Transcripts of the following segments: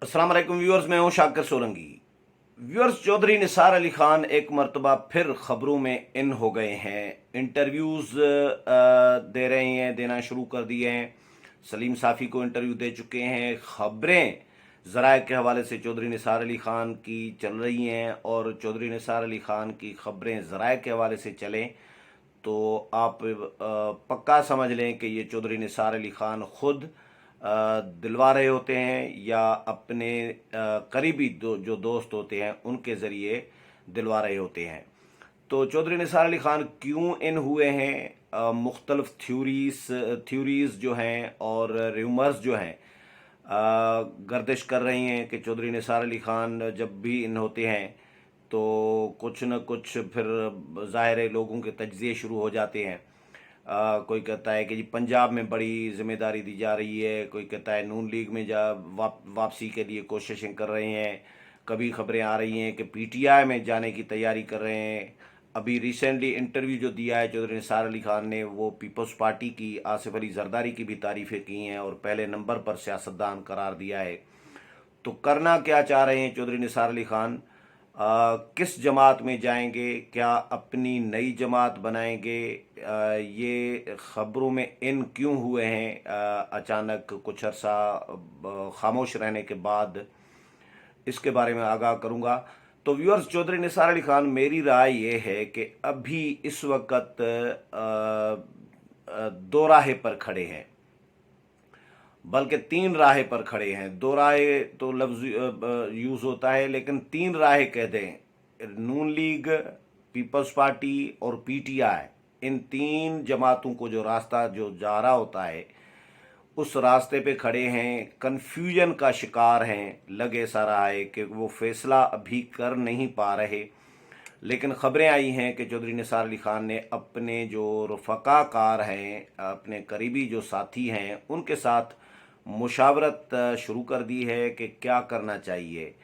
अस्सलाम वालेकुम व्यूअर्स, मैं हूं शाकिर सोलंकी। व्यूअर्स, चौधरी निसार अली खान एक मरतबा फिर खबरों में इन हो गए हैं। इंटरव्यूज़ दे रहे हैं, देना शुरू कर दिए हैं। सलीम साफ़ी को इंटरव्यू दे चुके हैं। खबरें ज़राए के हवाले से चौधरी निसार अली खान की चल रही हैं, और चौधरी निसार अली खान की खबरें ज़राए के हवाले से चलें तो आप पक्का समझ लें कि ये चौधरी निसार अली खान खुद दिलवा रहे होते हैं, या अपने करीबी जो दोस्त होते हैं उनके ज़रिए दिलवा रहे होते हैं। तो चौधरी निसार अली खान क्यों इन हुए हैं? मुख्तलिफ थ्योरीज़ जो हैं और र्यूमर्स जो हैं गर्दिश कर रही हैं कि चौधरी निसार अली खान जब भी इन होते हैं तो कुछ न कुछ फिर ज़ाहिर है लोगों के तज्ज़िये शुरू हो जाते हैं। कोई कहता है कि जी पंजाब में बड़ी जिम्मेदारी दी जा रही है, कोई कहता है नून लीग में वापसी के लिए कोशिशें कर रहे हैं। कभी खबरें आ रही हैं कि पीटीआई में जाने की तैयारी कर रहे हैं। अभी रिसेंटली इंटरव्यू जो दिया है चौधरी निसार अली खान ने, वो पीपल्स पार्टी की आसिफ अली जरदारी की भी तारीफ़ें की हैं और पहले नंबर पर सियासतदान करार दिया है। तो करना क्या चाह रहे हैं चौधरी निसार अली खान? किस जमात में जाएंगे? क्या अपनी नई जमात बनाएंगे? ये खबरों में इन क्यों हुए हैं? अचानक कुछ अरसा खामोश रहने के बाद इसके बारे में आगाह करूंगा। तो व्यूअर्स, चौधरी निसार अली खान, मेरी राय ये है कि अभी इस वक्त दो राह पर खड़े हैं, बल्कि तीन राह पर खड़े हैं। दो राह तो लफ्ज यूज़ होता है, लेकिन तीन राह कह दें। नून लीग, पीपल्स पार्टी और पीटीआई, इन तीन जमातों को जो रास्ता जो जा रहा होता है उस रास्ते पे खड़े हैं, कन्फ्यूजन का शिकार हैं। लगे सा रहा है कि वो फैसला अभी कर नहीं पा रहे। लेकिन खबरें आई हैं कि चौधरी निसार अली खान ने अपने जो रफ़क़ाकार हैं, अपने करीबी जो साथी हैं, उनके साथ मुशावरत शुरू कर दी है कि क्या करना चाहिए।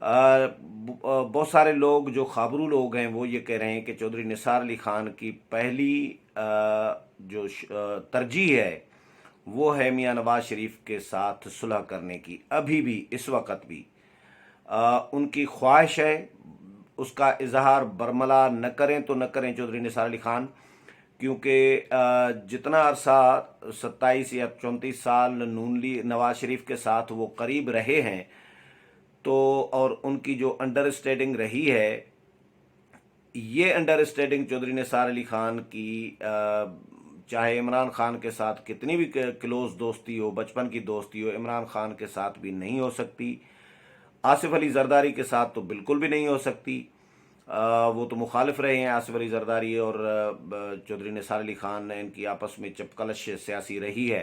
बहुत सारे लोग जो खबरू लोग हैं वो ये कह रहे हैं कि चौधरी निसार अली खान की पहली जो तरजीह है वो है मियां नवाज शरीफ के साथ सुलह करने की। अभी भी, इस वक्त भी उनकी ख्वाहिश है। उसका इजहार बरमला न करें तो न करें चौधरी निसार अली खान, क्योंकि जितना अरसा 27 या 34 साल नवाज शरीफ के साथ वो करीब रहे हैं, तो और उनकी जो अंडरस्टैंडिंग रही है, ये अंडरस्टैंडिंग चौधरी निसार अली खान की चाहे इमरान खान के साथ कितनी भी क्लोज दोस्ती हो, बचपन की दोस्ती हो, इमरान खान के साथ भी नहीं हो सकती। आसिफ अली जरदारी के साथ तो बिल्कुल भी नहीं हो सकती। वो तो मुखालिफ रहे हैं आसिफ अली जरदारी और चौधरी निसार अली खान, इनकी आपस में चपकलश सियासी रही है।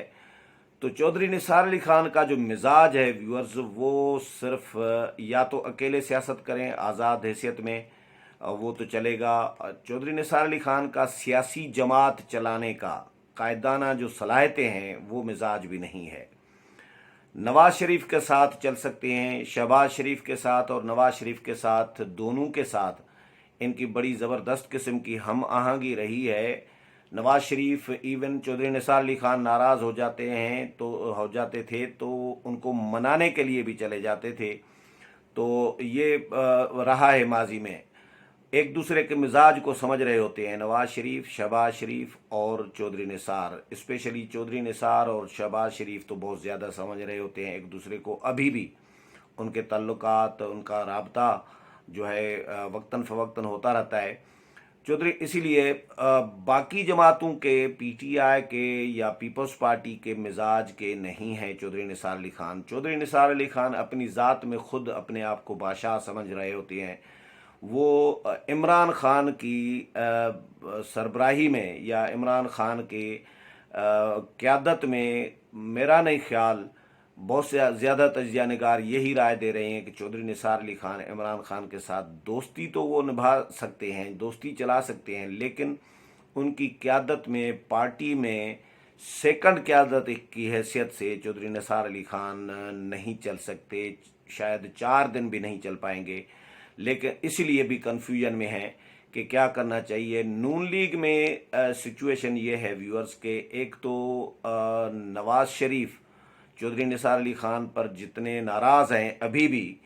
तो चौधरी निसार अली खान का जो मिजाज है व्यूअर्स, वो सिर्फ या तो अकेले सियासत करें आज़ाद हैसियत में, वो तो चलेगा। चौधरी निसार अली खान का सियासी जमात चलाने का कायदाना जो सलाहियतें हैं वो मिजाज भी नहीं है। नवाज शरीफ के साथ चल सकते हैं, शहबाज शरीफ के साथ और नवाज शरीफ के साथ, दोनों के साथ इनकी बड़ी ज़बरदस्त किस्म की हम आहंगी रही है। नवाज शरीफ इवन चौधरी निसार अली खान नाराज़ हो जाते थे तो उनको मनाने के लिए भी चले जाते थे। तो ये रहा है माजी में। एक दूसरे के मिजाज को समझ रहे होते हैं नवाज शरीफ, शहबाज शरीफ और चौधरी निसार। स्पेशली चौधरी निसार और शहबाज शरीफ तो बहुत ज़्यादा समझ रहे होते हैं एक दूसरे को। अभी भी उनके ताल्लुकात, उनका राबता जो है वक्तन फ़वक्तन होता रहता है। चौधरी इसीलिए बाकी जमातों के, पीटीआई के या पीपल्स पार्टी के मिजाज के नहीं हैं चौधरी निसार अली खान। चौधरी निसार अली खान अपनी ज़ात में खुद अपने आप को बादशाह समझ रहे होते हैं। वो इमरान खान की सरबराही में या इमरान खान के क़यादत में, मेरा नहीं ख्याल, बहुत से ज़्यादा तजिया निगार यही राय दे रहे हैं कि चौधरी निसार अली खान इमरान खान के साथ दोस्ती तो वो निभा सकते हैं, दोस्ती चला सकते हैं, लेकिन उनकी क़यादत में, पार्टी में सेकंड क़यादत की हैसियत से चौधरी निसार अली खान नहीं चल सकते। शायद 4 दिन भी नहीं चल पाएंगे। लेकिन इसलिए भी कन्फ्यूजन में है कि क्या करना चाहिए। नून लीग में सिचुएशन ये है व्यूअर्स के, एक तो नवाज शरीफ चौधरी निसार अली खान पर जितने नाराज़ हैं अभी भी,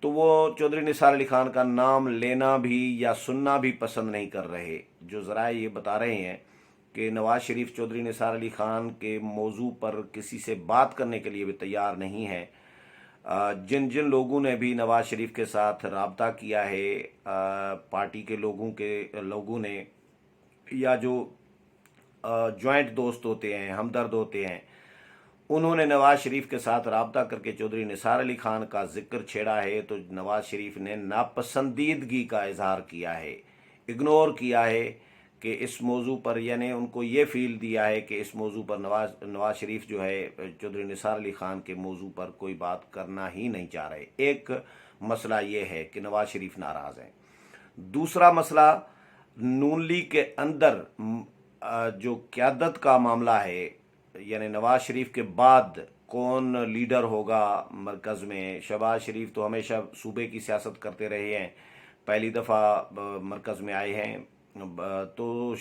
तो वो चौधरी निसार अली खान का नाम लेना भी या सुनना भी पसंद नहीं कर रहे। जो ज़राए ये बता रहे हैं कि नवाज़ शरीफ चौधरी निसार अली खान के मौजू पर किसी से बात करने के लिए भी तैयार नहीं है। जिन जिन लोगों ने भी नवाज़ शरीफ के साथ राब्ता किया है, पार्टी के लोगों ने, या जो जॉइंट दोस्त होते हैं, हमदर्द होते हैं, उन्होंने नवाज़ शरीफ के साथ राब्ता करके चौधरी निसार अली खान का जिक्र छेड़ा है, तो नवाज़ शरीफ ने नापसंदीदगी का इजहार किया है, इग्नोर किया है कि इस मौजू पर, यानी उनको ये फील दिया है कि इस मौजू पर नवाज़ शरीफ जो है चौधरी निसार अली खान के मौजू पर कोई बात करना ही नहीं चाह रहे। एक मसला ये है कि नवाज़ शरीफ नाराज़ हैं। दूसरा मसला, नून लीग के अंदर जो क़यादत का मामला है, यानी नवाज़ शरीफ के बाद कौन लीडर होगा मरकज़ में। शहबाज शरीफ तो हमेशा सूबे की सियासत करते रहे हैं, पहली दफ़ा मरकज़ में आए हैं, तो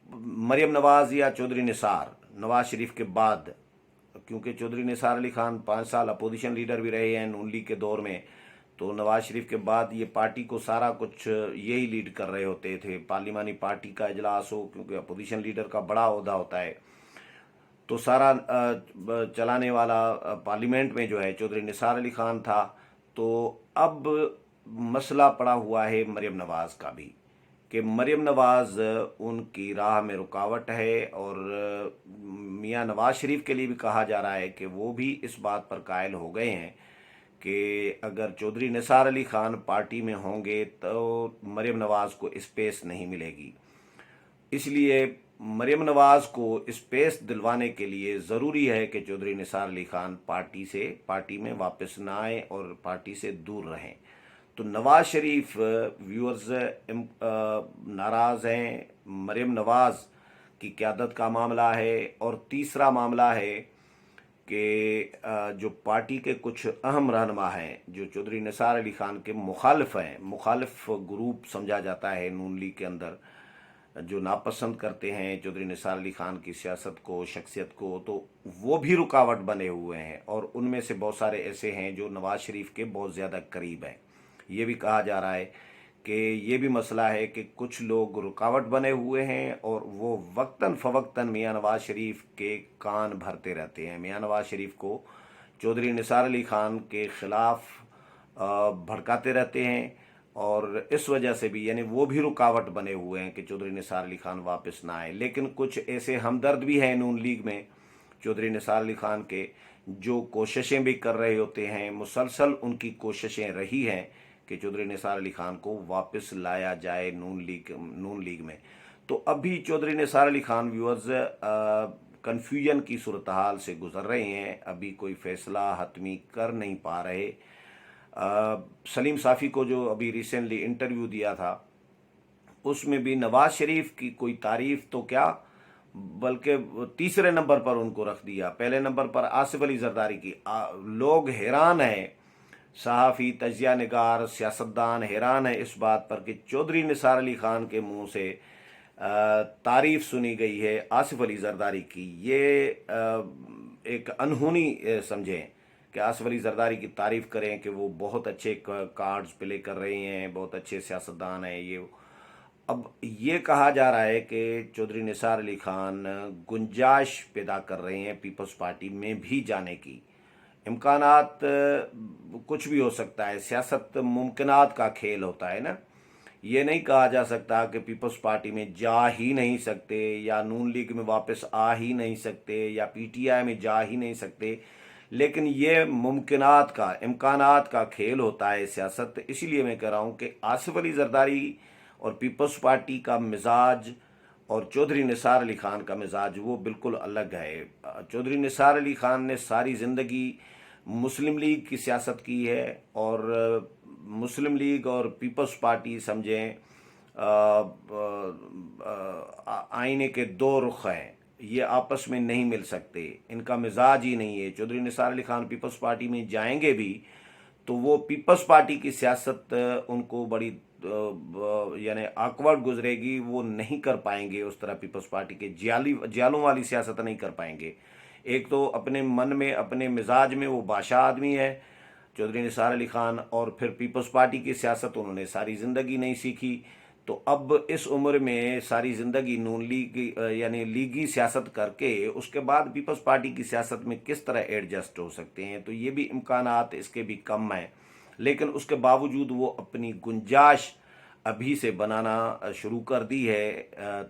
मरियम नवाज़ या चौधरी निसार नवाज़ शरीफ के बाद, क्योंकि चौधरी निसार अली खान 5 साल अपोजिशन लीडर भी रहे हैं नून लीग के दौर में, तो नवाज़ शरीफ के बाद ये पार्टी को सारा कुछ यही लीड कर रहे होते थे। पार्लिमानी पार्टी का इजलास हो, क्योंकि अपोजिशन लीडर का बड़ा ओहदा होता है, तो सारा चलाने वाला पार्लियामेंट में जो है चौधरी निसार अली खान था। तो अब मसला पड़ा हुआ है मरियम नवाज़ का भी, कि मरियम नवाज़ उनकी राह में रुकावट है, और मियां नवाज़ शरीफ के लिए भी कहा जा रहा है कि वो भी इस बात पर कायल हो गए हैं कि अगर चौधरी निसार अली खान पार्टी में होंगे तो मरियम नवाज़ को स्पेस नहीं मिलेगी। इसलिए मरियम नवाज़ को स्पेस दिलवाने के लिए ज़रूरी है कि चौधरी निसार अली खान पार्टी में वापस ना आए और पार्टी से दूर रहें। तो नवाज़ शरीफ व्यूअर्स नाराज़ हैं, मरियम नवाज़ की क़यादत का मामला है, और तीसरा मामला है कि जो पार्टी के कुछ अहम रहनुमा हैं जो चौधरी निसार अली खान के मुखालिफ हैं, मुखालिफ ग्रुप समझा जाता है नून लीग के अंदर, जो नापसंद करते हैं चौधरी निसार अली खान की सियासत को, शख्सियत को, तो वो भी रुकावट बने हुए हैं, और उनमें से बहुत सारे ऐसे हैं जो नवाज़ शरीफ के बहुत ज़्यादा करीब हैं। ये भी कहा जा रहा है कि ये भी मसला है कि कुछ लोग रुकावट बने हुए हैं और वो वक्तन फ़वक्तन मियां नवाज़ शरीफ के कान भरते रहते हैं, मियां नवाज़ शरीफ को चौधरी निसार अली खान के ख़िलाफ़ भड़काते रहते हैं, और इस वजह से भी, यानी वो भी रुकावट बने हुए हैं कि चौधरी निसार अली खान वापस ना आए। लेकिन कुछ ऐसे हमदर्द भी हैं नून लीग में चौधरी निसार अली खान के, जो कोशिशें भी कर रहे होते हैं, मुसलसल उनकी कोशिशें रही हैं कि चौधरी निसार अली खान को वापस लाया जाए नून लीग में। तो अभी चौधरी निसार अली खान व्यूअर्स कन्फ्यूजन की सूरत हाल से गुजर रहे हैं, अभी कोई फैसला हतमी कर नहीं पा रहे। सलीम साफ़ी को जो अभी रिसेंटली इंटरव्यू दिया था, उसमें भी नवाज़ शरीफ की कोई तारीफ तो क्या, बल्कि तीसरे नंबर पर उनको रख दिया, पहले नंबर पर आसिफ अली जरदारी की। लोग हैरान हैं, सहाफ़ी, तजिया निगार, सियासतदान हैरान है इस बात पर कि चौधरी निसार अली खान के मुंह से तारीफ सुनी गई है आसिफ अली जरदारी की। ये एक अनहोनी समझें कि आसिफ अली जरदारी की तारीफ करें कि वो बहुत अच्छे कार्ड्स प्ले कर रहे हैं, बहुत अच्छे सियासतदान हैं। ये अब ये कहा जा रहा है कि चौधरी निसार अली खान गुंजाइश पैदा कर रहे हैं पीपल्स पार्टी में भी जाने की। इम्कानात कुछ भी हो सकता है, सियासत मुमकिनात का खेल होता है ना। ये नहीं कहा जा सकता कि पीपल्स पार्टी में जा ही नहीं सकते, या नून लीग में वापस आ ही नहीं सकते, या पीटीआई में जा ही नहीं सकते, लेकिन ये मुमकिनात का, इम्कानात का खेल होता है सियासत। इसीलिए मैं कह रहा हूँ कि आसिफ अली जरदारी और पीपल्स पार्टी का मिजाज और चौधरी निसार अली खान का मिजाज वो बिल्कुल अलग है। चौधरी निसार अली खान ने सारी ज़िंदगी मुस्लिम लीग की सियासत की है, और मुस्लिम लीग और पीपल्स पार्टी समझें आईने के दो रुख हैं, ये आपस में नहीं मिल सकते, इनका मिजाज ही नहीं है। चौधरी निसार अली खान पीपल्स पार्टी में जाएंगे भी तो वो पीपल्स पार्टी की सियासत उनको बड़ी यानी आकवर्ड गुजरेगी, वो नहीं कर पाएंगे उस तरह, पीपल्स पार्टी के जियालों वाली सियासत नहीं कर पाएंगे। ایک تو اپنے من میں اپنے مزاج میں وہ بادشاہ آدمی ہے چودھری نثار علی خان، اور پھر پیپلز پارٹی کی سیاست انہوں نے ساری زندگی نہیں سیکھی، تو اب اس عمر میں ساری زندگی نون لیگ یعنی لیگی سیاست کر کے اس کے بعد پیپلز پارٹی کی سیاست میں کس طرح ایڈجسٹ ہو سکتے ہیں، تو یہ بھی امکانات اس کے بھی کم ہیں، لیکن اس کے باوجود وہ اپنی گنجائش ابھی سے بنانا شروع کر دی ہے،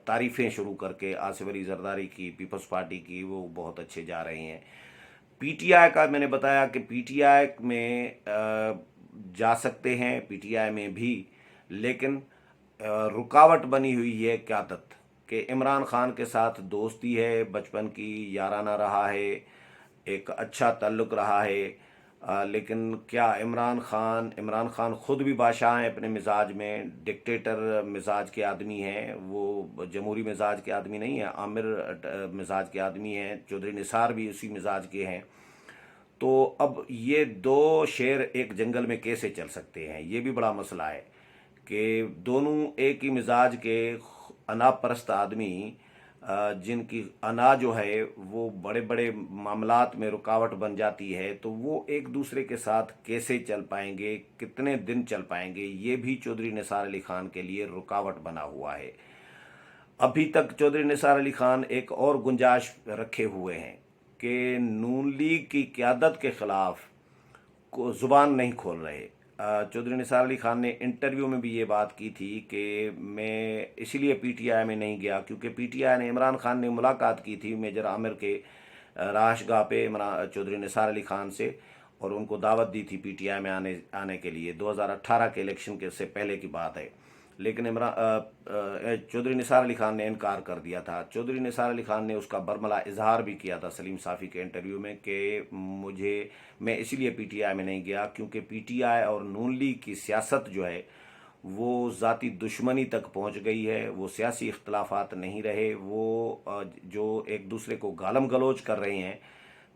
تعریفیں شروع کر کے آصف علی زرداری کی، پیپلز پارٹی کی، وہ بہت اچھے جا رہے ہیں۔ پی ٹی آئی کا میں نے بتایا کہ پی ٹی آئی میں جا سکتے ہیں، پی ٹی آئی میں بھی، لیکن رکاوٹ بنی ہوئی ہے قیادت کہ عمران خان کے ساتھ دوستی ہے، بچپن کی یارانہ رہا ہے، ایک اچھا تعلق رہا ہے، لیکن کیا عمران خان خود بھی بادشاہ ہیں اپنے مزاج میں، ڈکٹیٹر مزاج کے آدمی ہیں، وہ جمہوری مزاج کے آدمی نہیں ہیں، عامر مزاج کے آدمی ہیں، چودھری نثار بھی اسی مزاج کے ہیں، تو اب یہ دو شیر ایک جنگل میں کیسے چل سکتے ہیں، یہ بھی بڑا مسئلہ ہے کہ دونوں ایک ہی مزاج کے انا پرست آدمی، جن کی انا جو ہے وہ بڑے بڑے معاملات میں رکاوٹ بن جاتی ہے، تو وہ ایک دوسرے کے ساتھ کیسے چل پائیں گے، کتنے دن چل پائیں گے، یہ بھی چودھری نثار علی خان کے لیے رکاوٹ بنا ہوا ہے۔ ابھی تک چودھری نثار علی خان ایک اور گنجائش رکھے ہوئے ہیں کہ نون لیگ کی قیادت کے خلاف کو زبان نہیں کھول رہے۔ چودھری نثار علی خان نے انٹرویو میں بھی یہ بات کی تھی کہ میں اسی لیے پی ٹی آئی میں نہیں گیا کیونکہ پی ٹی آئی نے عمران خان نے ملاقات کی تھی میجر عامر کے رہائش گاہ پہ چودھری نثار علی خان سے، اور ان کو دعوت دی تھی پی ٹی آئی میں آنے کے لیے، 2018 کے الیکشن کے سے پہلے کی بات ہے، لیکن چودھری نثار علی خان نے انکار کر دیا تھا۔ چودھری نثار علی خان نے اس کا برملا اظہار بھی کیا تھا سلیم صافی کے انٹرویو میں کہ میں اسی لیے پی ٹی آئی میں نہیں گیا کیونکہ پی ٹی آئی اور نون لیگ کی سیاست جو ہے وہ ذاتی دشمنی تک پہنچ گئی ہے، وہ سیاسی اختلافات نہیں رہے، وہ جو ایک دوسرے کو گالم گلوچ کر رہے ہیں،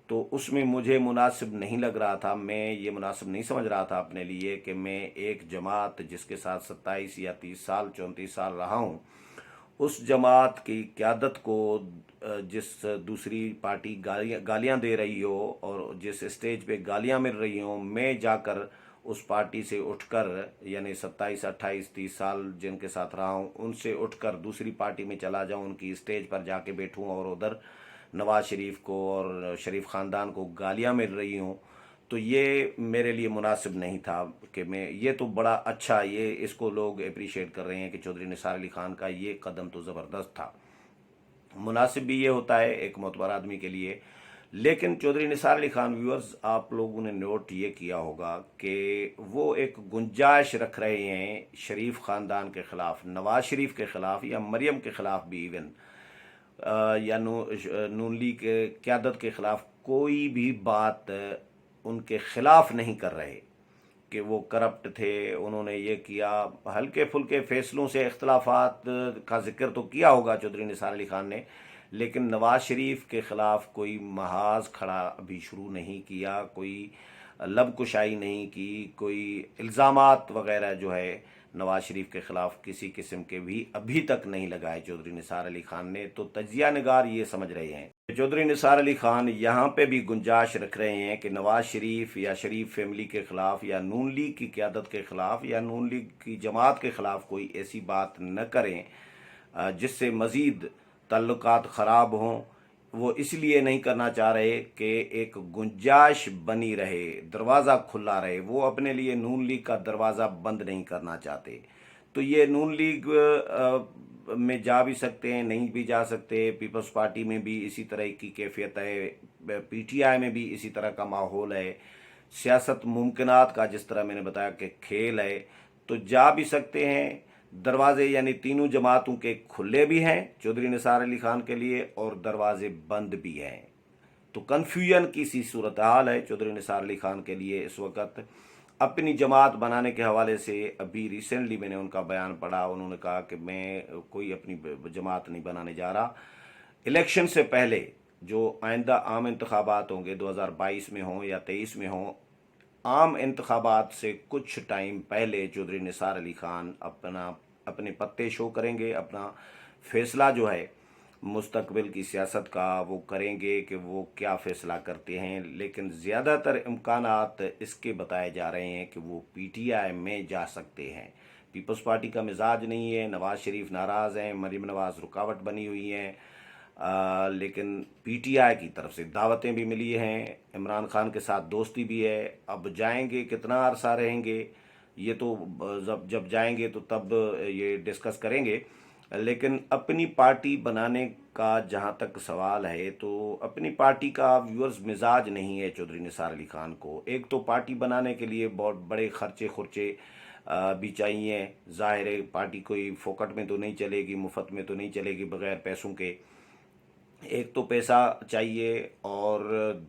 تو اس میں مجھے مناسب نہیں لگ رہا تھا، میں یہ مناسب نہیں سمجھ رہا تھا اپنے لیے کہ میں ایک جماعت جس کے ساتھ 27 یا 30 سال 34 سال رہا ہوں، اس جماعت کی قیادت کو جس دوسری پارٹی گالیاں دے رہی ہو اور جس اسٹیج پہ گالیاں مل رہی ہوں، میں جا کر اس پارٹی سے اٹھ کر، یعنی 27 28 30 سال جن کے ساتھ رہا ہوں، ان سے اٹھ کر دوسری پارٹی میں چلا جاؤں، ان کی اسٹیج پر جا کے بیٹھوں اور ادھر نواز شریف کو اور شریف خاندان کو گالیاں مل رہی ہوں، تو یہ میرے لیے مناسب نہیں تھا کہ یہ تو بڑا اچھا، یہ اس کو لوگ اپریشیٹ کر رہے ہیں کہ چودھری نثار علی خان کا یہ قدم تو زبردست تھا، مناسب بھی یہ ہوتا ہے ایک معتبر آدمی کے لیے، لیکن چودھری نثار علی خان ویورز آپ لوگوں نے نوٹ یہ کیا ہوگا کہ وہ ایک گنجائش رکھ رہے ہیں شریف خاندان کے خلاف، نواز شریف کے خلاف یا مریم کے خلاف بھی، ایون یا نون لیگ کے قیادت کے خلاف کوئی بھی بات ان کے خلاف نہیں کر رہے کہ وہ کرپٹ تھے، انہوں نے یہ کیا، ہلکے پھلکے فیصلوں سے اختلافات کا ذکر تو کیا ہوگا چودھری نثار علی خان نے، لیکن نواز شریف کے خلاف کوئی محاذ کھڑا ابھی شروع نہیں کیا، کوئی لب کشائی نہیں کی، کوئی الزامات وغیرہ جو ہے نواز شریف کے خلاف کسی قسم کے بھی ابھی تک نہیں لگائے چودھری نثار علی خان نے، تو تجزیہ نگار یہ سمجھ رہے ہیں کہ چودھری نثار علی خان یہاں پہ بھی گنجائش رکھ رہے ہیں کہ نواز شریف یا شریف فیملی کے خلاف یا نون لیگ کی قیادت کے خلاف یا نون لیگ کی جماعت کے خلاف کوئی ایسی بات نہ کریں جس سے مزید تعلقات خراب ہوں، وہ اس لیے نہیں کرنا چاہ رہے کہ ایک گنجائش بنی رہے، دروازہ کھلا رہے، وہ اپنے لیے نون لیگ کا دروازہ بند نہیں کرنا چاہتے، تو یہ نون لیگ میں جا بھی سکتے ہیں، نہیں بھی جا سکتے، پیپلز پارٹی میں بھی اسی طرح کی کیفیت ہے، پی ٹی آئی میں بھی اسی طرح کا ماحول ہے، سیاست ممکنات کا جس طرح میں نے بتایا کہ کھیل ہے، تو جا بھی سکتے ہیں، دروازے یعنی تینوں جماعتوں کے کھلے بھی ہیں چودھری نثار علی خان کے لیے اور دروازے بند بھی ہیں، تو کنفیوژن کی سی صورتحال ہے چودھری نثار علی خان کے لیے اس وقت۔ اپنی جماعت بنانے کے حوالے سے ابھی ریسنٹلی میں نے ان کا بیان پڑھا، انہوں نے کہا کہ میں کوئی اپنی جماعت نہیں بنانے جا رہا، الیکشن سے پہلے جو آئندہ عام انتخابات ہوں گے 2022 میں ہوں یا 23 میں ہوں، عام انتخابات سے کچھ ٹائم پہلے چودھری نثار علی خان اپنے پتے شو کریں گے، اپنا فیصلہ جو ہے मुस्तकबिल की सियासत का वो करेंगे कि वो क्या फ़ैसला करते हैं, लेकिन ज़्यादातर इम्कानात इसके बताए जा रहे हैं कि वो पीटीआई में जा सकते हैं। पीपल्स पार्टी का मिजाज नहीं है, नवाज़ शरीफ नाराज़ हैं, मरीम नवाज़ रुकावट बनी हुई हैं, लेकिन पीटीआई की तरफ से दावतें भी मिली हैं, इमरान खान के साथ दोस्ती भी है। अब जाएंगे, कितना अरसा रहेंगे, ये तो जब जाएंगे तो तब ये डिस्कस करेंगे। लेकिन अपनी पार्टी बनाने का जहाँ तक सवाल है, तो अपनी पार्टी का व्यूअर्स मिजाज नहीं है चौधरी निसार अली खान को। एक तो पार्टी बनाने के लिए बहुत बड़े खर्चे खुर्चे भी चाहिए। ज़ाहिर है पार्टी कोई फोकट में तो नहीं चलेगी, मुफ्त में तो नहीं चलेगी बगैर पैसों के। एक तो पैसा चाहिए, और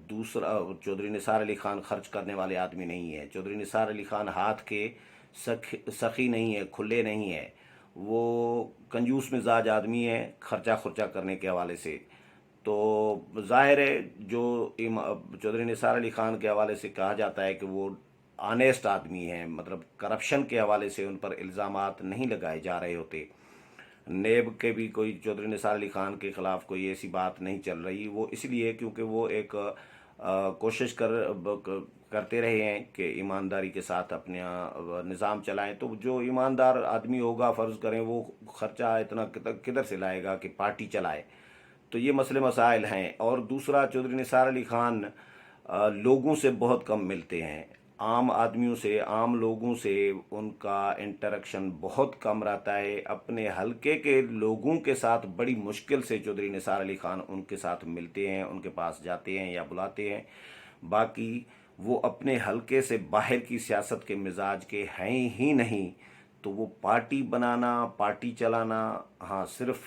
दूसरा चौधरी निसार अली खान खर्च करने वाले आदमी नहीं है। चौधरी निसार अली खान हाथ के सखी नहीं है, खुले नहीं है। वो कंजूस मिजाज आदमी है खर्चा खुर्चा करने के हवाले से। तो जाहिर है जो चौधरी निसार अली खान के हवाले से कहा जाता है कि वो ऑनेस्ट आदमी हैं, मतलब करप्शन के हवाले से उन पर इल्ज़ामात नहीं लगाए जा रहे होते। नेब के भी कोई चौधरी निसार अली खान के ख़िलाफ़ कोई ऐसी बात नहीं चल रही। वो इसलिए क्योंकि वो एक कोशिश करते रहे हैं कि ईमानदारी के साथ अपने निज़ाम चलाएं। तो जो ईमानदार आदमी होगा, फ़र्ज़ करें, वो ख़र्चा इतना किधर से लाएगा कि पार्टी चलाए। तो ये मसले मसाइल हैं। और दूसरा, चौधरी निसार अली खान लोगों से बहुत कम मिलते हैं, आम आदमियों से, आम लोगों से उनका इंटरेक्शन बहुत कम रहता है। अपने हलके के लोगों के साथ बड़ी मुश्किल से चौधरी निसार अली खान उनके साथ मिलते हैं, उनके पास जाते हैं या बुलाते हैं। बाकी वो अपने हलके से बाहर की सियासत के मिजाज के हैं ही नहीं। तो वो पार्टी बनाना, पार्टी चलाना, हाँ, सिर्फ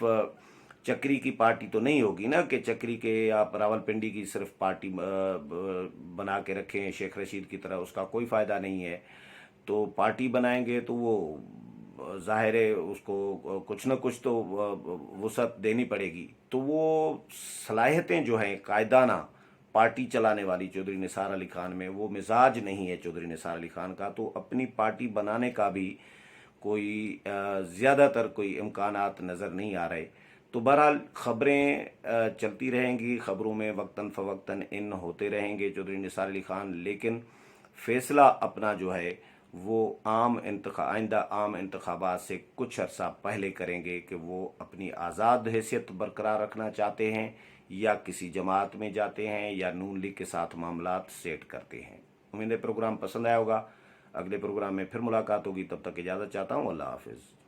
चक्री की पार्टी तो नहीं होगी ना कि चक्री के या रावलपिंडी की सिर्फ पार्टी बना के रखें शेख रशीद की तरह, उसका कोई फ़ायदा नहीं है। तो पार्टी बनाएंगे तो वो ज़ाहिर है उसको कुछ न कुछ तो वुसअत देनी पड़ेगी। तो वो सलाहियतें जो हैं कायदाना पार्टी चलाने वाली चौधरी निसार अली खान में, वो मिजाज नहीं है चौधरी निसार अली खान का। तो अपनी पार्टी बनाने का भी कोई ज़्यादातर कोई इम्कानात नज़र नहीं आ रहे। तो बहरहाल ख़बरें चलती रहेंगी, ख़बरों में वक्तन फ़वक्तन इन होते रहेंगे चौधरी निसार अली खान, लेकिन फ़ैसला अपना जो है वो आइंदा आम इंतखाबात से कुछ अरसा पहले करेंगे कि वो अपनी आज़ाद हैसियत बरकरार रखना चाहते हैं या किसी जमात में जाते हैं या नून लीग के साथ मामलात सेट करते हैं। उम्मीद है प्रोग्राम पसंद आया होगा। अगले प्रोग्राम में फिर मुलाकात होगी, तब तक इजाज़त चाहता हूँ। अल्लाह हाफिज़।